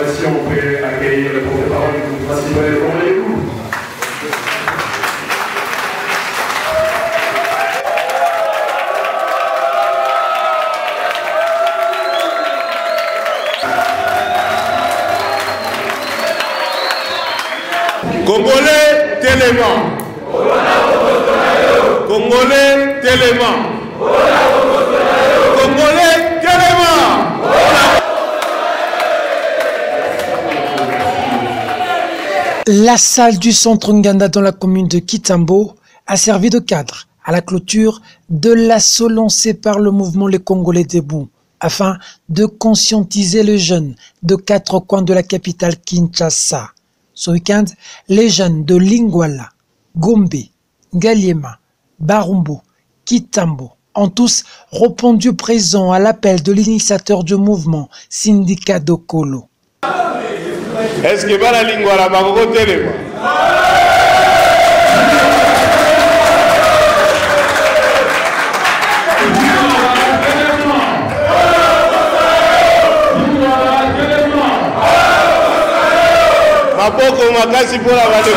Si on peut accueillir le porte-parole du principal du Congolais. Congolais Téléma. Congolais Téléma. Congolais Téléma. La salle du centre Nganda dans la commune de Kitambo a servi de cadre à la clôture de l'assaut lancé par le mouvement Les Congolais Debout afin de conscientiser les jeunes de 4 coins de la capitale Kinshasa. Ce week-end, les jeunes de Lingwala, Gombe, Ngaliema, Barumbo, Kitambo ont tous répondu présent à l'appel de l'initiateur du mouvement, Syndicat Dokolo. Est-ce que va la Lingwala Bango Téléma? Mapoko makasi pour la vallée.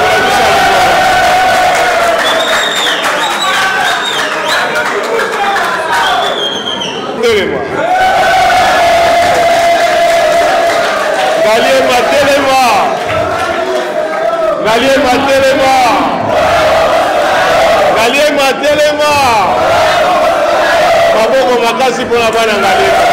Téléma. Ngaliema Téléma. Ngaliema Téléma. Ngaliema Téléma. Mapoko makasi pour la vallée Ngaliema.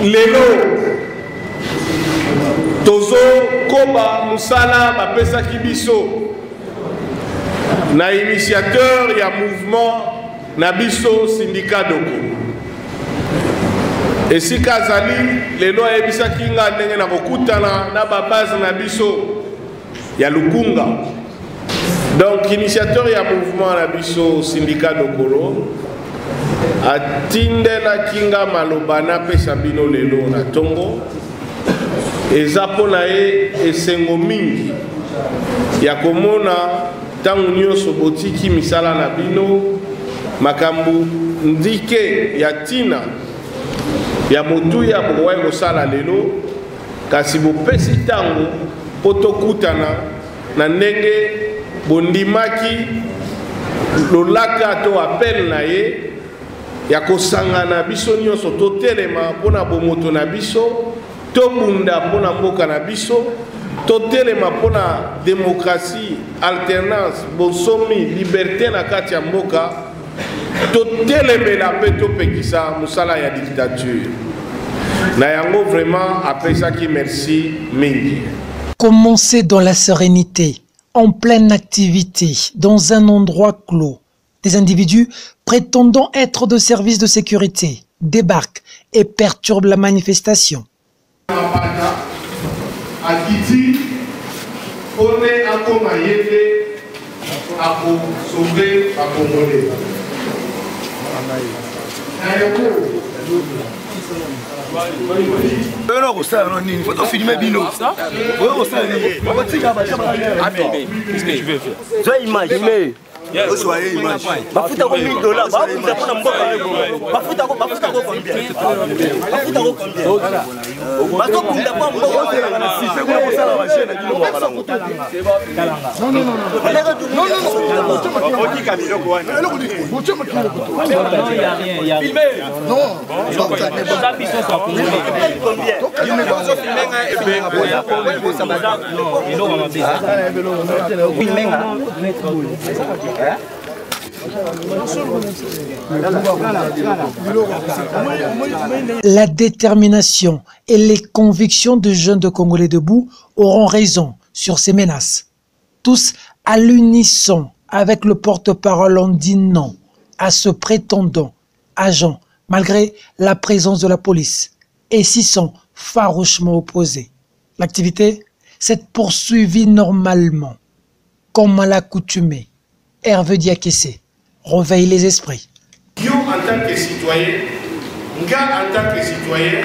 Lelo tozo koba musala bapesa kibiso na initiateur ya mouvement na biso Syndicat Dokolo. Esika azali lelo ayebisa kinga ndenge na kokutana na babase na biso ya Lukunga. Donc initiateur ya mouvement na biso Syndicat Dokolo atindela kinga malobana pesa bino lelo na tongo eza pona ye esengo mingi ya komona tangu nyonso botiki misala na bino makambu ndike ya tina ya motu ya bokowayi kosala lelo kasi bopesi tango po tokutana na ndenge bondimaki lolaka to apel na ye ya kosangana biso nyonso totelema mpona bomoto na biso tobunda mpona mboka na biso totelema mpona démocratie alternance bonsomi liberté na kati ya mboka totelemela mpe topekisa mosala ya dictature na yango vraiment apesaki merci mingi. Commencer dans la sérénité, en pleine activité, dans un endroit clos. Des individus prétendant être de services de sécurité débarquent et perturbent la manifestation. Qu'est-ce que tu veux faire? Bafuta ko $1000. Bafuta ko na mboka. Bafuta ko combien? Bafuta ko combien? Bato kunda pa mboka. La détermination et les convictions de jeunes de Congolais debout auront raison sur ces menaces. Tous à l'unisson avec le porte-parole ont dit non à ce prétendant agent malgré la présence de la police et s'y sont farouchement opposés. L'activité s'est poursuivie normalement. Comme à l'accoutumée, Hervé Diakessé réveille les esprits. Yo en tant que citoyen, Nga en tant que citoyen,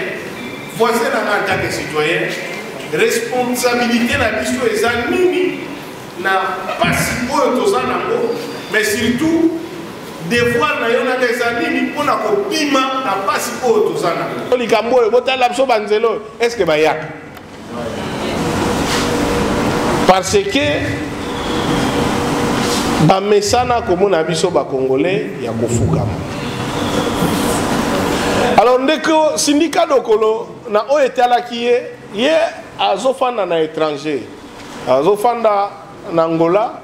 voisin en tant que citoyen, responsabilité na biso eza nini na pasi oyo toza nango, mais surtout devoir na yo na eza nini mpona kobima na pasi oyo toza nango. Likambo oyo botala biso banzelo est-ce que bayaka? Parce que bamesana komona biso ba congolais ya kofukama. Alors ndeko syndicat dokolo na oyo etalaki ye azofanda na étranger, azofanda na Angola,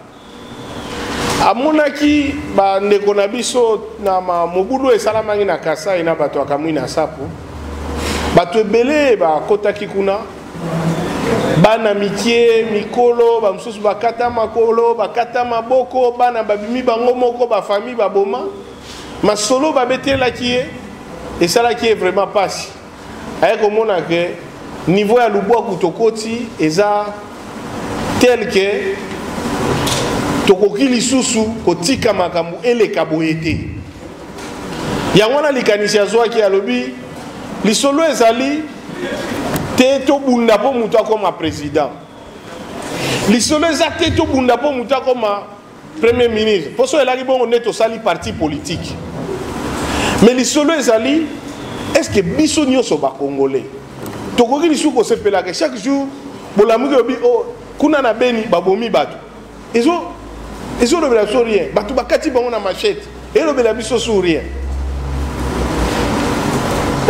amonaki ba ndeko na biso na mobudu esalamangi na Kasai na bato akamwi na sapo, bato ebele bakotaki kuna, bana mitie mikolo bamususu bakata makolo bakata maboko, bana babimi bango moko ba famille baboma masolo babetelaki ye esalaki ye vraiment pasi. Aye komona ke niveau ya lubwaku tokoti eza tel que tokoki lisusu kotika makambo eleka boye te. Yango wana likanisi azwaki alobi lisolo ezali te to bunda po mutu akoma président. Lisolo eza te to bunda po mutu akoma premier ministre. Poso elaki bongo neto sali parti politique. Mais lisolo ezali est-ce que biso nyonso ba congolais tokoki lisu ko sepela que chaque jour bolamuki obi o kuna na beni babomi bato. Ezo lobela so rien. Bato bakati bango na machette. Et lobela biso so rien.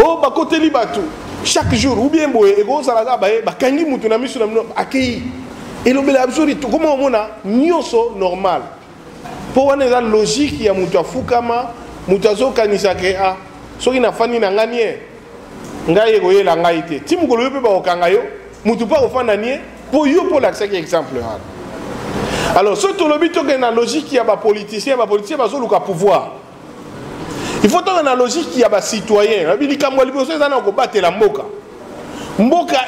Oh bakoteli bato chaque jour ou bien boye ego salaga baye bakangi mutu na misu na mino akei. Et lobela absuri to comment omona nyonso normal. Po wana eza logique ya mutu afukama mutu azokanisa ke a soki na fani na ngani e ngai ekoyela ngai te ti mokolo yo mpe bakokanga yo mutu mpe akofanda nie po yo mpo olakisaki exemple wana. Alors soki tolobi tokende na logique ya bapoliticien bazoluka pouvoir, il faut tokende na logique ya bacitoyen abi likambo ya liboso eza na kobatela mboka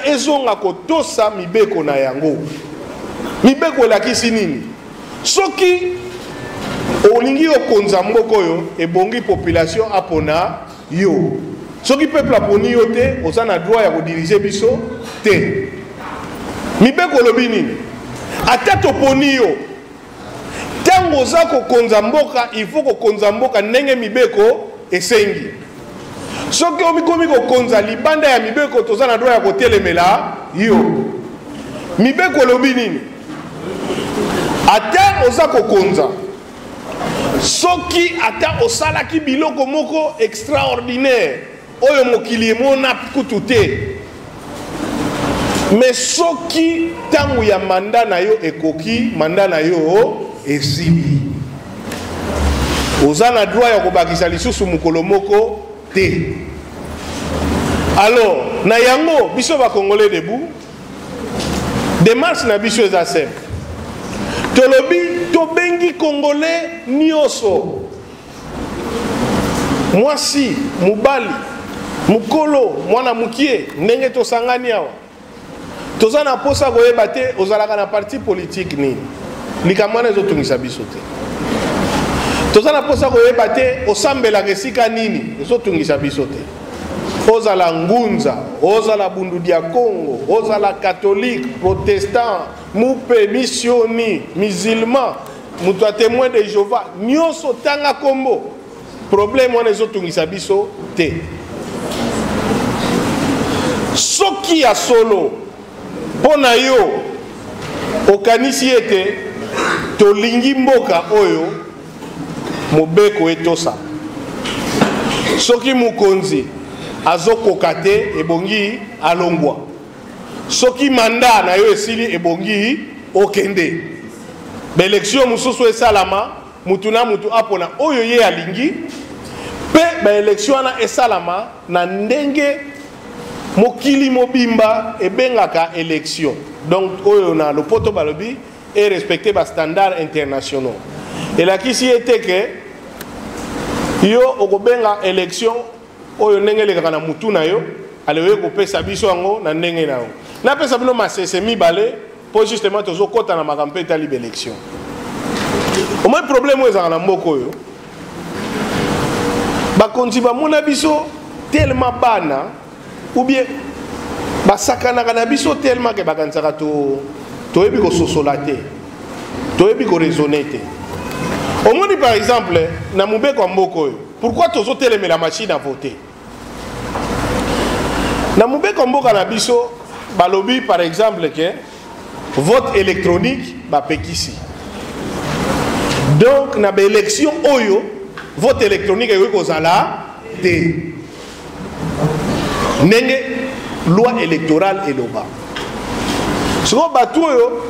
ezonga kotosa mibeko na yango. Mibeko elakisi nini? Soki olingi okonza mboka oyo ebongi population apona yo, soki peuple aponi yo te oza na droit ya kodiriger biso te. Mibeko lobi nini? Ata toponi yo tango oza kokonza mboka, il faut kokonza mboka ndenge mibeko esengi. Soki omikomi kokonza libanda ya mibeko toza na droit ya kotelemela yo. Mibeko lobi nini? Ata oza kokonza soki ata osalaki biloko moko extraordinaire oyo mokili emona kutu te, mais soki tangu ya manda na yo ekoki, manda na yo ezili, oza na droit ya kobakisa lisusu mokolo moko te. Alors na yango biso ba Congolais debout démarche na biso eza simple. Tolobi tobengi Congolais nyonso, mwasi mubali mukolo mwana mukie ndenge tosangani awa toza na posa koyeba te ozalaka na parti politique nini likambo wana ezotungisa biso te. Toza na posa koyeba te osambelaka esika nini ezotungisa biso te. Ozala ngunza, ozala bundu dia Congo, ozala catholique, protestant, mupe, missioni, musulman, mutu témoin de Jéhovah nyonso tanga kombo problème wana ezotungisa biso te soki ya solo pona yo okanisi ete tolingi mboka oyo mobeko etosa soki mukonzi azokoka te ebongi alongwa soki manda na yo esili ebongi okende baélection mosusu esalama mutu na mutu apona oyo ye alingi pe baélection wana esalama na ndenge mokili mobimba ebengaka élection donc oyo na lopoto balobi et respecter ba standards internationaux elakisi ete ke yo okobenga élection oyo ndenge elekaka na mutu na yo alewe kopesa biso yango na ndenge na yo napesa bino masese mibale po justement tozokota na makambo etali baélection au moins problème oyo ezalaka na mboka oyo bakonzi bamona biso tellement bana ou bien basakanaka na biso tellement ke bakanisaka toyebi kososola te toyebi koraisonne te omoni par exemple na mobeko ya mboka oyo pourquoi tozotelemela machine à voter na mobeko ya mboka na biso balobi par exemple ke vote électronique bapekisi donc na baélection oyo vote électronique ekoki kozala te ndenge loi électorale eloba siko bato oyo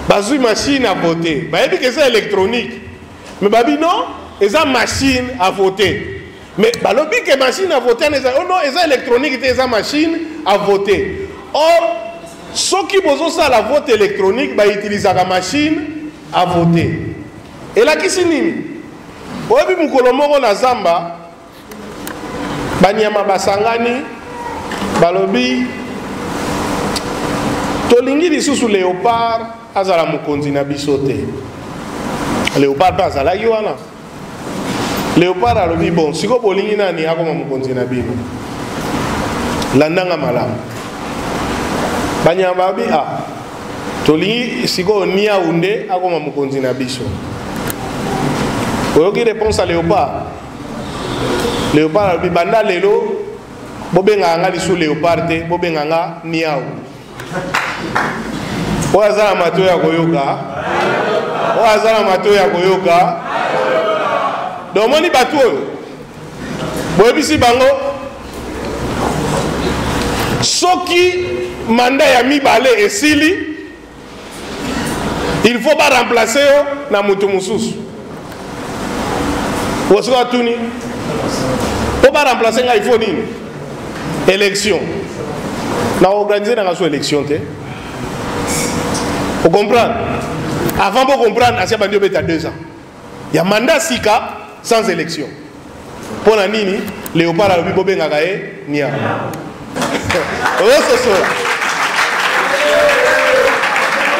bazwi machine à voter bayebi ke eza électronique mais babi non eza machine à voter mais balobi ke machine à voter oh non eza électronique te eza machine à voter or soki bozosala vote électronique bautilisaka machine à voter elakisi nini oyebi mokolo moko na zamba banyama basangani balobi tolingi lisusu léopard azala mokonzi na biso te léopard mpe azalaki wana léopard alobi bon siko bolingi nani akoma mokonzi na bino landanga malamu banyama babi tolingi siko niau nde akoma mokonzi na biso oyoki réponse à léopard léopard alobi banda lelo bobengaka nga lisu léopard te bobengaka nga niau oyo aza na matoi ya koyoka oyo aza na matoi ya koyoka donc omoni bato oyo boyebisi bango soki manda ya mibale esili il faut baremplacer yo na moto mosusu osoka tuni po baremplacer nga il faut nini élection na organiser nanga so élection te vous comprenez avant de comprendre asia bandi obeta 2 ans il y a mandat sika sans élection pour la nini léopard alobi bobengaka ye nia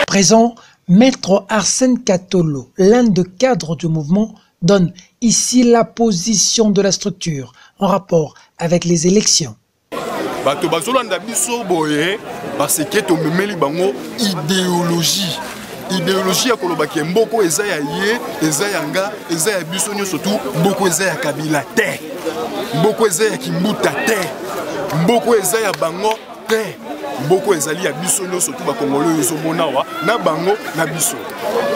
Présent, Maître Arsène Katolo, l'un des cadres du mouvement, donne ici la position de la structure en rapport avec les élections. Bato bazolanda biso boye parce que to memeli bango idéologie ya kolobaki mboko eza ya ye eza ya nga eza ya biso nyo surtout mboko eza ya Kabila te mboko eza ya Kimbuta te mboko eza ya bango te mboko ezali ya biso nyo surtout bakongolo ezomona wa na bango na biso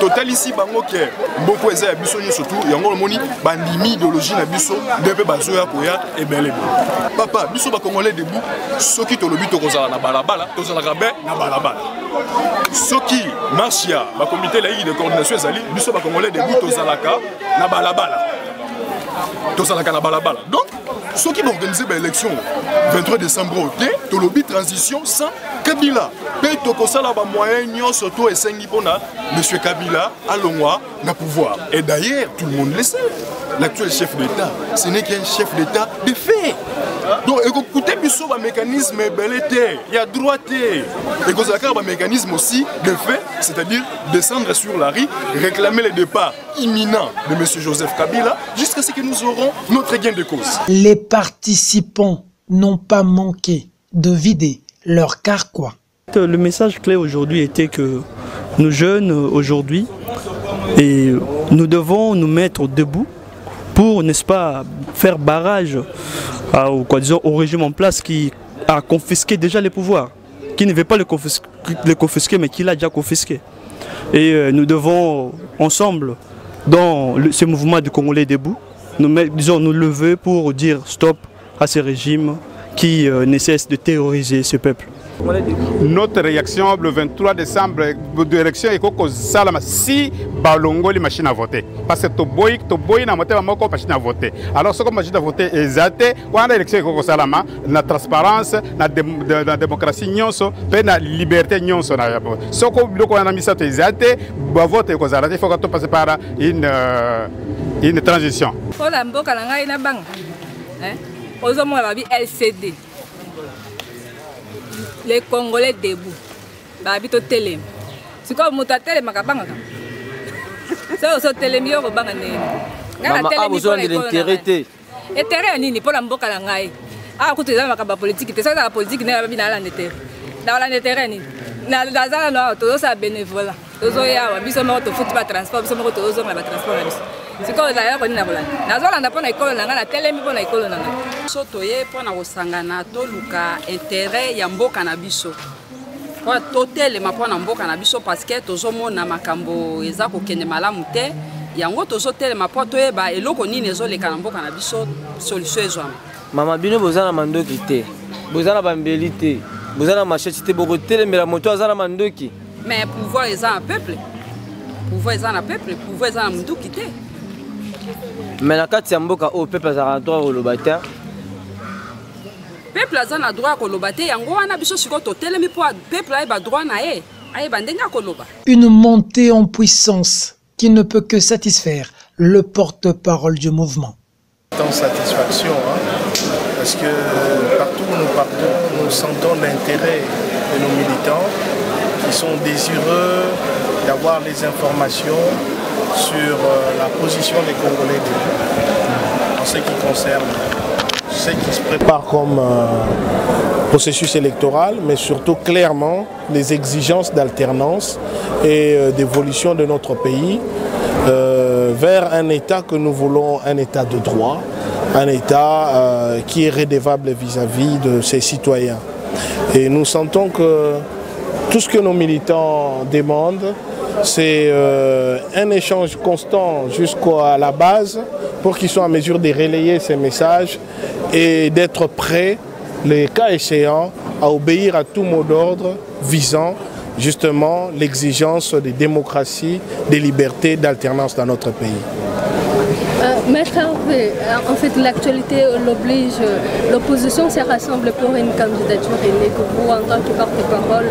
totalisi bango ke mboko eza ya biso nyo surtout yango lomoni bandimi idéologie na biso ndepe bazoya koya ebele papa biso bakongolais debout soki tolobi tokozala na balabala tozalaka be na balabala soki marche ya bakomité laïque de coordination ezali biso bakongolais debout tozalaka na balabala donc soki baorganize baélection 23 décembre ote tolobi transition sans Kabila pe tokosala bamoyen nyonso to esengi mpona monsieur Kabila alongwa na pouvoir et d'ailleurs tout le monde le sait l'actuel chef d'État ce n'est qu'un chef d'État de fait donc écoutez biso ba mécanisme belete il y a droit te ekozaka ba mécanisme aussi de fait c'est-à-dire descendre sur la rue réclamer le départ imminent de monsieur Joseph Kabila jusqu'à ce que nous aurons notre gain de cause. Les participants n'ont pas manqué de vider leur carquois. Le message clé aujourd'hui était que nous jeunes aujourd'hui, Et nous devons nous mettre debout pour, n'est-ce pas, faire barrage au régime en place qui a confisqué déjà les pouvoirs, qui ne veut pas les confisquer, mais qui l'a déjà confisqué. Et nous devons ensemble, dans ce mouvement du Congolais debout, nous lever pour dire stop à ce régime qui ne cesse de terroriser ce peuple. Notre réaction le 23 décembre, l'élection est que Salama si balongo les machines à voter. Parce que to boy na moté moko machine à voter. Alors ce que machine à voter exact, quand l'élection est que Salama, la transparence, la démocratie nyonso, la liberté nyonso na yabo. Ce que biloko na misa to exact, ba voter ko Salama, il faut que to passe par une transition. Pour la mboka na ngai na bang. Hein? Ozomo la bi LCD. Les Congolais debout. Babito télé. C'est comme mon télé makabanga. Ça aussi télé mieux au banga né. Maman a besoin de l'intérêt. Intérêt nini pour la mboka la ngai. Ah kuti za makaba politique, c'est ça la politique n'est pas bien là n'était. Dans la intérêt ni. Na za no to ça bénévole. Tozo ya biso mo to foot ba transport, biso mo to zo ba transport na biso. C'est quoi d'ailleurs qu'on a volé. Na zo na pona école na na télé mi pona école na. Soto ye pona kosangana to luka intérêt ya mboka na biso. Kwa totel ma pona mboka na biso parce que tozo mona makambo eza ko kende malamu te. Yango tozo tel ma poto ye ba eloko nini ezo leka na mboka na biso solution ezwa. Mama bino bozana mandoki te. Bozana bambeli te. Bozana machete te boko telemela moto azana mandoki. Mais pouvoir eza un peuple. Pouvoir eza un peuple, pouvoir eza un munduki te. Mais na kati ya mboka o peuple azana droit koloba te. Peuple azana droit koloba te yango wana biso siko to telemi po peuple ayeba droit na ye. Ayeba ndenga koloba. Une montée en puissance qui ne peut que satisfaire le porte-parole du mouvement. En satisfaction, parce que partout où nous partons, nous sentons l'intérêt de nos militants qui sont désireux d'avoir les informations sur la position des Congolais en ce qui concerne ce qui se prépare comme processus électoral, mais surtout clairement les exigences d'alternance et d'évolution de notre pays vers un État que nous voulons, un État de droit, un État qui est redevable vis-à-vis de ses citoyens. Et nous sentons que tout ce que nos militants demandent, c'est un échange constant jusqu'à la base pour qu'ils soient en mesure de relayer ces messages et d'être prêts, les cas échéants, à obéir à tout mot d'ordre visant justement l'exigence de démocratie, de liberté, d'alternance dans notre pays. Maître Hervé, en fait l'actualité l'oblige, l'opposition s'est rassemblée pour une candidature unique. Vous, en tant que porte-parole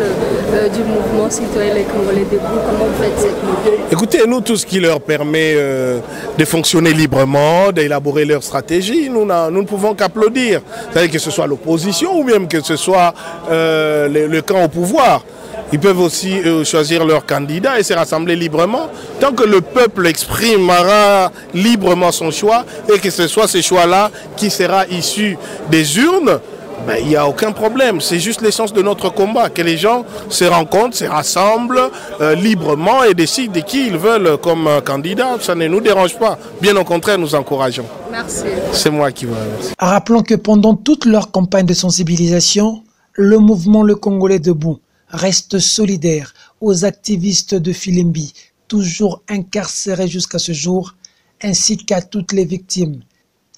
du mouvement citoyen Les Congolais debout, comment vous faites cette mouvement? Écoutez, nous, tout ce qui leur permet de fonctionner librement, d'élaborer leur stratégie, nous ne pouvons qu'applaudir. C'est-à-dire que ce soit l'opposition ou même que ce soit le camp au pouvoir. Ils peuvent aussi choisir leur candidat et se rassembler librement. Tant que le peuple exprimera librement son choix et que ce soit ce choix-là qui sera issu des urnes, ben, il n'y a aucun problème. C'est juste l'essence de notre combat, que les gens se rencontrent, se rassemblent librement et décident de qui ils veulent comme candidat. Ça ne nous dérange pas. Bien au contraire, nous encourageons. Merci. C'est moi qui vous remercie. Rappelons que pendant toute leur campagne de sensibilisation, le mouvement Le Congolais debout reste solidaire aux activistes de Filimbi, toujours incarcérés jusqu'à ce jour, ainsi qu'à toutes les victimes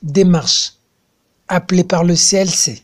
des marches appelées par le CLC.